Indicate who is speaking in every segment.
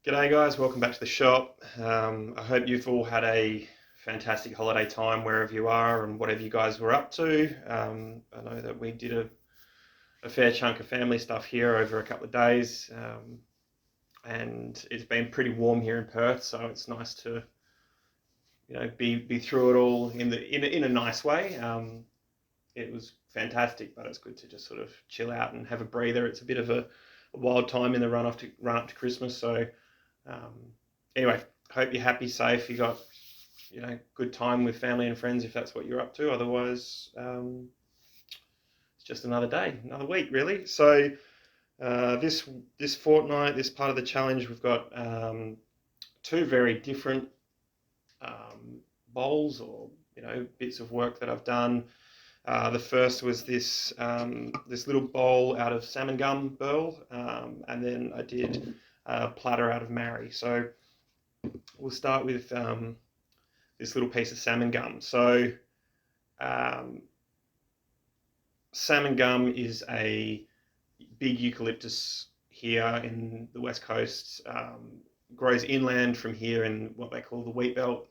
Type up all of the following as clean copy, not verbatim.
Speaker 1: G'day guys, welcome back to the shop. I hope you've all had a fantastic holiday time wherever you are and whatever you guys were up to. I know that we did a fair chunk of family stuff here over a couple of days, and it's been pretty warm here in Perth, so it's nice to be through it all in a nice way. It was fantastic, but it's good to just sort of chill out and have a breather. It's a bit of a wild time in the run up to Christmas, so. Anyway, hope you're happy, safe. You got, good time with family and friends if that's what you're up to. Otherwise, it's just another day, another week, really. So this fortnight, this part of the challenge, we've got two very different bowls or bits of work that I've done. The first was this little bowl out of salmon gum burl, and then I did a platter out of marry. So we'll start with this little piece of salmon gum. So salmon gum is a big eucalyptus here in the West Coast. Grows inland from here in what they call the wheat belt,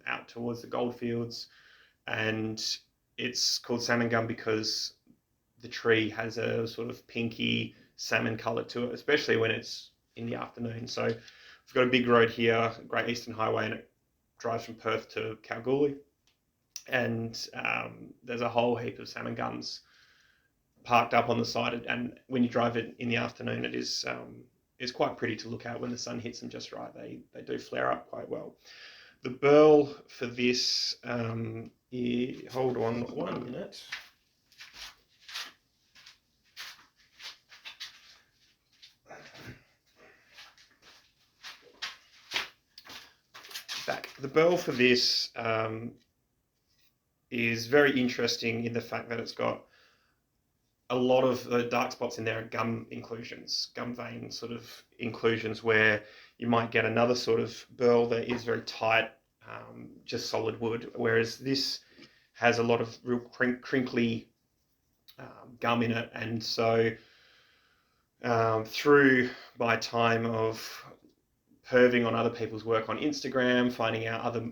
Speaker 1: out towards the goldfields, and it's called salmon gum because the tree has a sort of pinky salmon colour to it, especially when it's in the afternoon. So we've got a big road here, Great Eastern Highway, and it drives from Perth to Kalgoorlie. And there's a whole heap of salmon gums parked up on the side. And when you drive it in the afternoon, it's quite pretty to look at when the sun hits them just right. They do flare up quite well. The burl for this, hold on 1 minute. The burl for this is very interesting in the fact that it's got a lot of the dark spots in there are gum inclusions, gum vein sort of inclusions, where you might get another sort of burl that is very tight, just solid wood, whereas this has a lot of real crinkly gum in it. And so through my time of perving on other people's work on Instagram, finding out other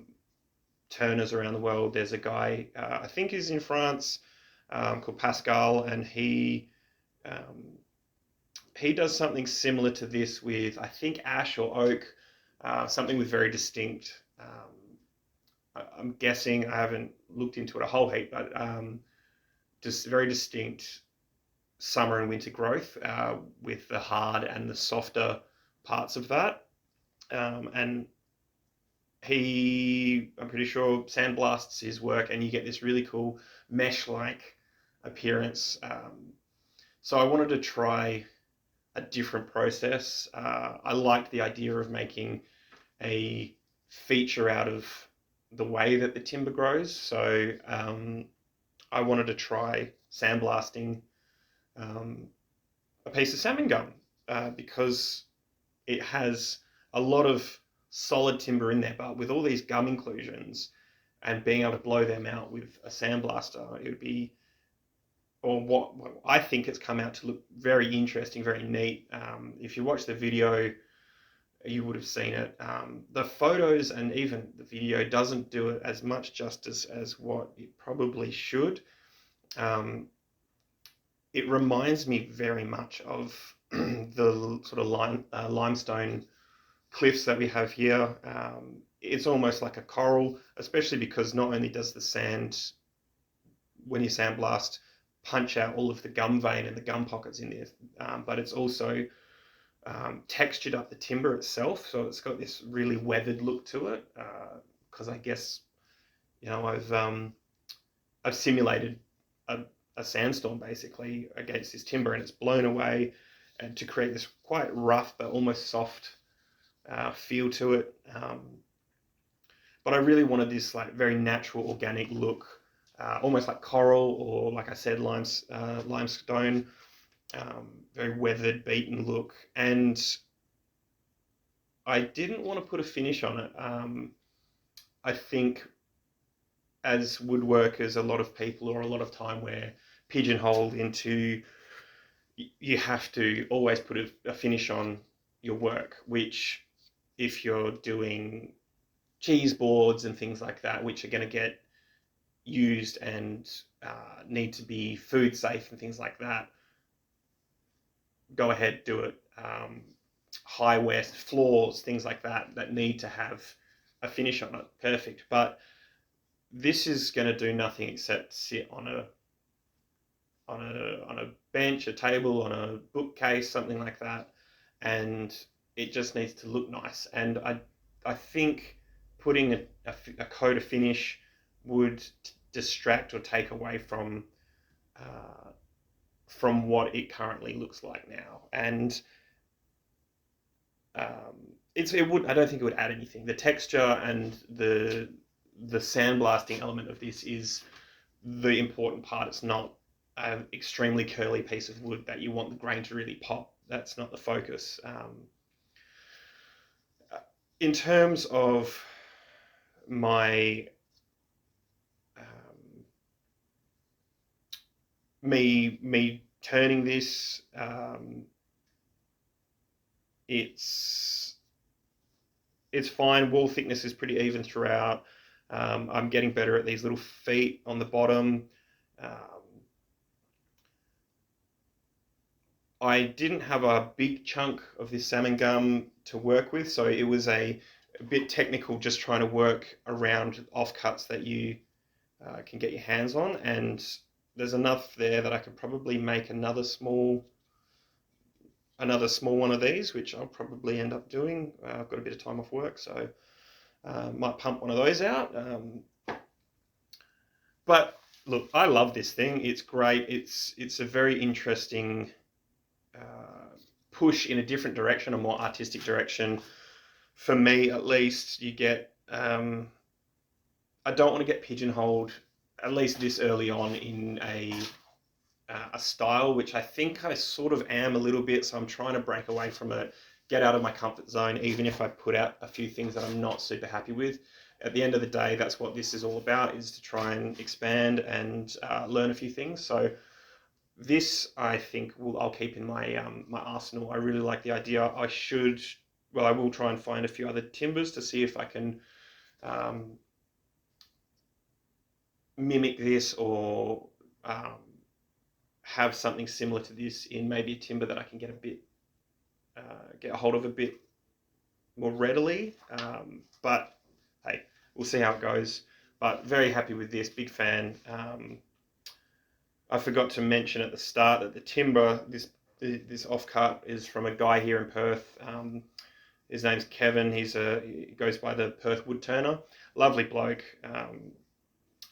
Speaker 1: turners around the world, there's a guy, I think he's in France, called Pascal, and he does something similar to this with, I think, ash or oak, something with very distinct, I'm guessing, I haven't looked into it a whole heap, but just very distinct summer and winter growth, with the hard and the softer parts of that. And I'm pretty sure, sandblasts his work, and you get this really cool mesh-like appearance. So I wanted to try a different process. I liked the idea of making a feature out of the way that the timber grows. So I wanted to try sandblasting a piece of salmon gum, because it has a lot of solid timber in there, but with all these gum inclusions and being able to blow them out with a sandblaster, it would be, or what I think it's come out to look very interesting, very neat. If you watch the video, you would have seen it. The photos and even the video doesn't do it as much justice as what it probably should. It reminds me very much of the sort of limestone cliffs that we have here. It's almost like a coral, especially because not only does the sand, when you sandblast, punch out all of the gum vein and the gum pockets in there, but it's also textured up the timber itself, so it's got this really weathered look to it. Because I guess, I've simulated a sandstorm basically against this timber, and it's blown away, and to create this quite rough but almost soft feel to it. But I really wanted this like very natural, organic look, almost like coral, or like I said, limestone, very weathered, beaten look. And I didn't want to put a finish on it. I think as woodworkers, a lot of people, or a lot of time, we're pigeonholed into, you have to always put a finish on your work, which if you're doing cheese boards and things like that, which are going to get used and need to be food safe and things like that, go ahead, do it. High west floors, things like that, that need to have a finish on it, perfect. But this is going to do nothing except sit on a bench, a table, on a bookcase, something like that, and it just needs to look nice. And I think putting a coat of finish would distract or take away from what it currently looks like now. And it would, I don't think it would add anything. The texture and the sandblasting element of this is the important part. It's not an extremely curly piece of wood that you want the grain to really pop. That's not the focus. In terms of my me turning this, it's fine. Wall thickness is pretty even throughout. I'm getting better at these little feet on the bottom. I didn't have a big chunk of this salmon gum to work with, so it was a bit technical just trying to work around offcuts that you can get your hands on, and there's enough there that I could probably make another small one of these, which I'll probably end up doing. I've got a bit of time off work, so might pump one of those out. But look, I love this thing. It's great. It's a very interesting push in a different direction, a more artistic direction. For me, at least, you get. I don't want to get pigeonholed, at least this early on, in a style, which I think I sort of am a little bit. So I'm trying to break away from it, get out of my comfort zone, even if I put out a few things that I'm not super happy with. At the end of the day, that's what this is all about, is to try and expand and learn a few things. So this, I think, I'll keep in my my arsenal. I really like the idea. I will try and find a few other timbers to see if I can mimic this, or have something similar to this in maybe a timber that I can get a hold of a bit more readily. But hey, we'll see how it goes. But very happy with this, big fan. I forgot to mention at the start that the timber, this offcut, is from a guy here in Perth. His name's Kevin. He goes by the Perth Woodturner. Lovely bloke,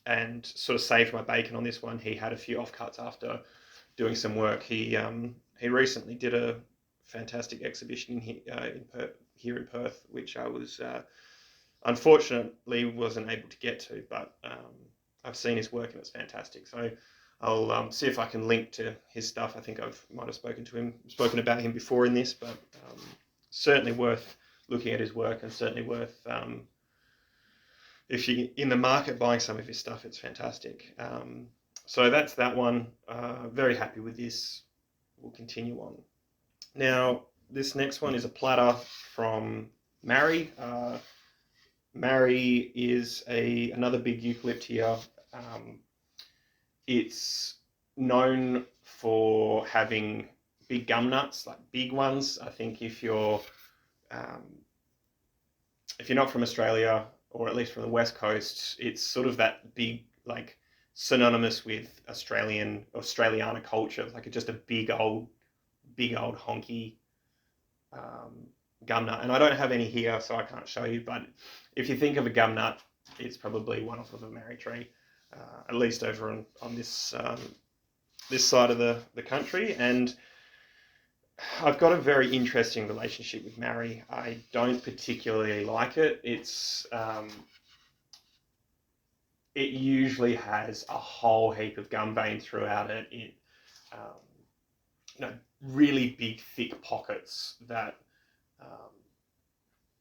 Speaker 1: and sort of saved my bacon on this one. He had a few offcuts after doing some work. He recently did a fantastic exhibition here in Perth, which I was unfortunately wasn't able to get to, but I've seen his work and it's fantastic. So I'll see if I can link to his stuff. I think might have spoken about him before in this, but certainly worth looking at his work, and certainly worth, if you're in the market buying some of his stuff, it's fantastic. So that's that one. Very happy with this. We'll continue on. Now, this next one is a platter from Marri. Marri is another big eucalypt here. It's known for having big gum nuts, like big ones. I think if you're not from Australia, or at least from the West Coast, it's sort of that big, like, synonymous with Australiana culture, like just a big old honky gum nut. And I don't have any here, so I can't show you, but if you think of a gum nut, it's probably one off of a Marri tree, at least over on this this side of the country. And I've got a very interesting relationship with Marri. I don't particularly like it. It usually has a whole heap of gum vein throughout it. Really big, thick pockets that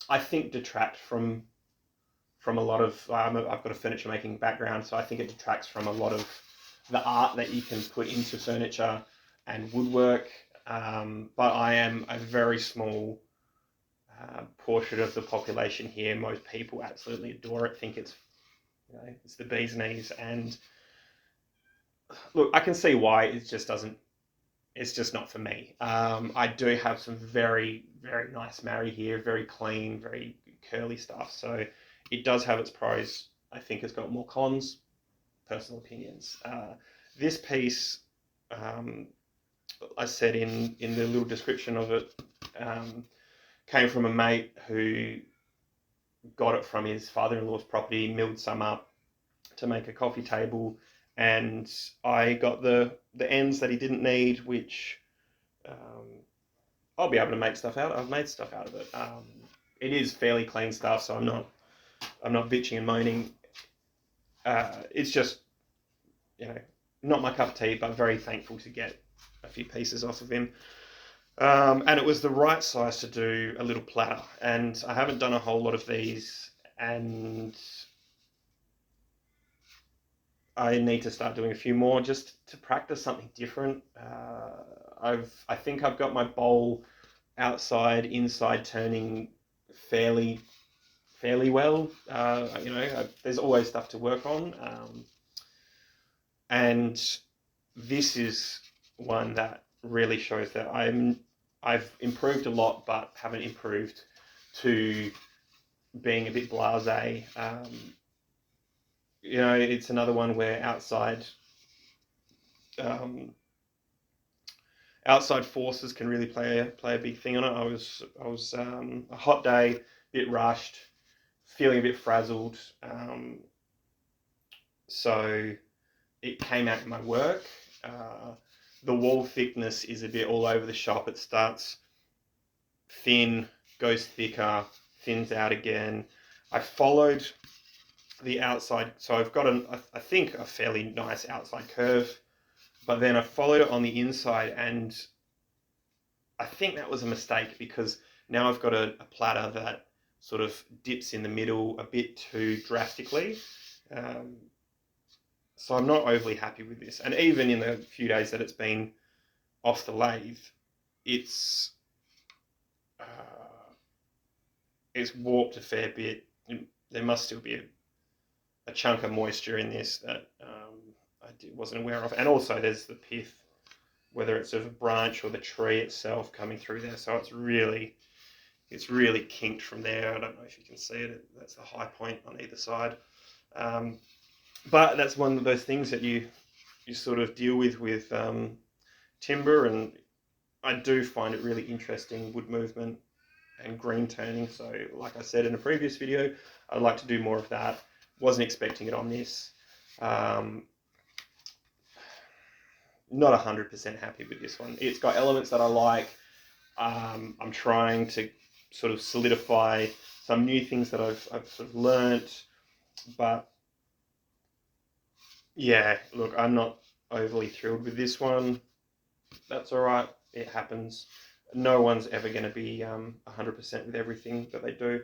Speaker 1: I think detract from a lot of. I've got a furniture making background, so I think it detracts from a lot of the art that you can put into furniture and woodwork. But I am a very small portion of the population here. Most people absolutely adore it, think it's, you know, it's the bee's knees. And look, I can see why. It just doesn't. It's just not for me. I do have some very, very nice Marri here, very clean, very curly stuff. So it does have its pros. I think it's got more cons. Personal opinions. This piece, I said in the little description of it, came from a mate who got it from his father-in-law's property, milled some up to make a coffee table, and I got the ends that he didn't need, which I'll be able to make stuff out. I've made stuff out of it. It is fairly clean stuff, so I'm not bitching and moaning. It's just, you know, not my cup of tea, but very thankful to get a few pieces off of him. And it was the right size to do a little platter. And I haven't done a whole lot of these, and I need to start doing a few more just to practice something different. I think I've got my bowl outside, inside turning fairly well. You know, there's always stuff to work on. And this is one that really shows that I've improved a lot, but haven't improved to being a bit blasé. You know, it's another one where outside forces can really play a big thing on it. I was a hot day, a bit rushed, feeling a bit frazzled, so it came out in my work. The wall thickness is a bit all over the shop. It starts thin, goes thicker, thins out again. I followed the outside, so I've got I think a fairly nice outside curve, but then I followed it on the inside, and I think that was a mistake because now I've got a platter that sort of dips in the middle a bit too drastically. So I'm not overly happy with this. And even in the few days that it's been off the lathe, it's warped a fair bit. There must still be a chunk of moisture in this that I wasn't aware of. And also there's the pith, whether it's of a branch or the tree itself coming through there. So it's really kinked from there. I don't know if you can see it. That's the high point on either side. But that's one of those things that you sort of deal with timber, and I do find it really interesting, wood movement and green turning. So like I said in a previous video, I'd like to do more of that. Wasn't expecting it on this. Not 100% happy with this one. It's got elements that I like. I'm trying to sort of solidify some new things that I've sort of learnt, but yeah, look, I'm not overly thrilled with this one. That's all right. It happens. No one's ever going to be 100% with everything that they do.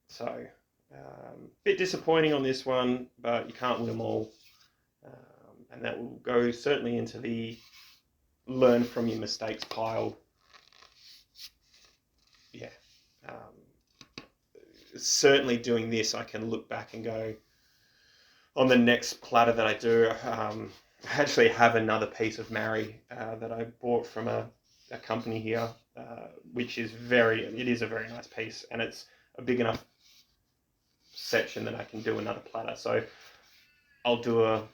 Speaker 1: So, bit disappointing on this one, but you can't win them all. And that will go certainly into the learn from your mistakes pile. Yeah. Certainly doing this, I can look back and go, on the next platter that I do, I actually have another piece of Marri that I bought from a company here, which is it is a very nice piece, and it's a big enough section that I can do another platter. So I'll do a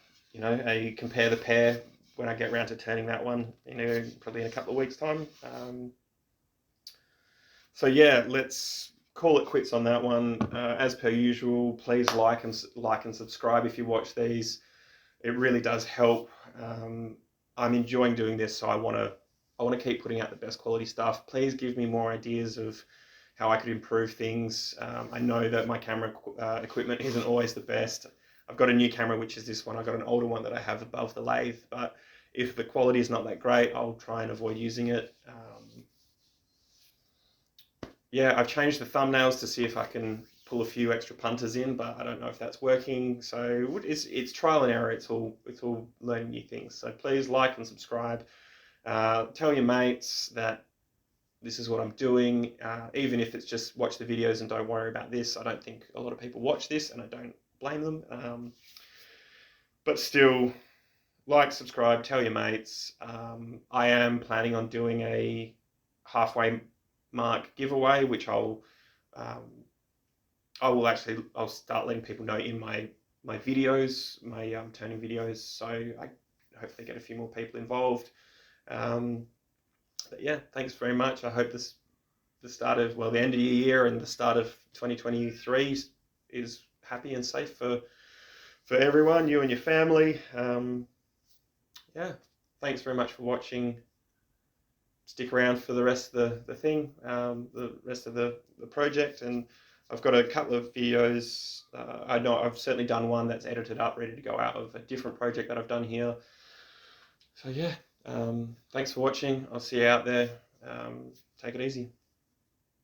Speaker 1: compare the pair when I get around to turning that one, probably in a couple of weeks' time. So yeah, let's call it quits on that one. As per usual, please like and subscribe if you watch these. It really does help. I'm enjoying doing this, so I want to keep putting out the best quality stuff. Please give me more ideas of how I could improve things. I know that my camera equipment isn't always the best. I've got a new camera, which is this one. I've got an older one that I have above the lathe, but if the quality is not that great, I'll try and avoid using it. Yeah, I've changed the thumbnails to see if I can pull a few extra punters in, but I don't know if that's working. So it's trial and error. It's all learning new things. So please like and subscribe. Tell your mates that this is what I'm doing. Even if it's just watch the videos and don't worry about this. I don't think a lot of people watch this, and I don't blame them. But still, like, subscribe, tell your mates. I am planning on doing a halfway mark giveaway, which I'll start letting people know in my videos, my turning videos, so I hopefully get a few more people involved. But yeah, thanks very much. I hope the end of the year and the start of 2023 is happy and safe for everyone, you and your family. Yeah, thanks very much for watching. Stick around for the rest of the thing, the rest of the project, and I've got a couple of videos. I know I've certainly done one that's edited up, ready to go out of a different project that I've done here. So yeah, thanks for watching. I'll see you out there. Take it easy.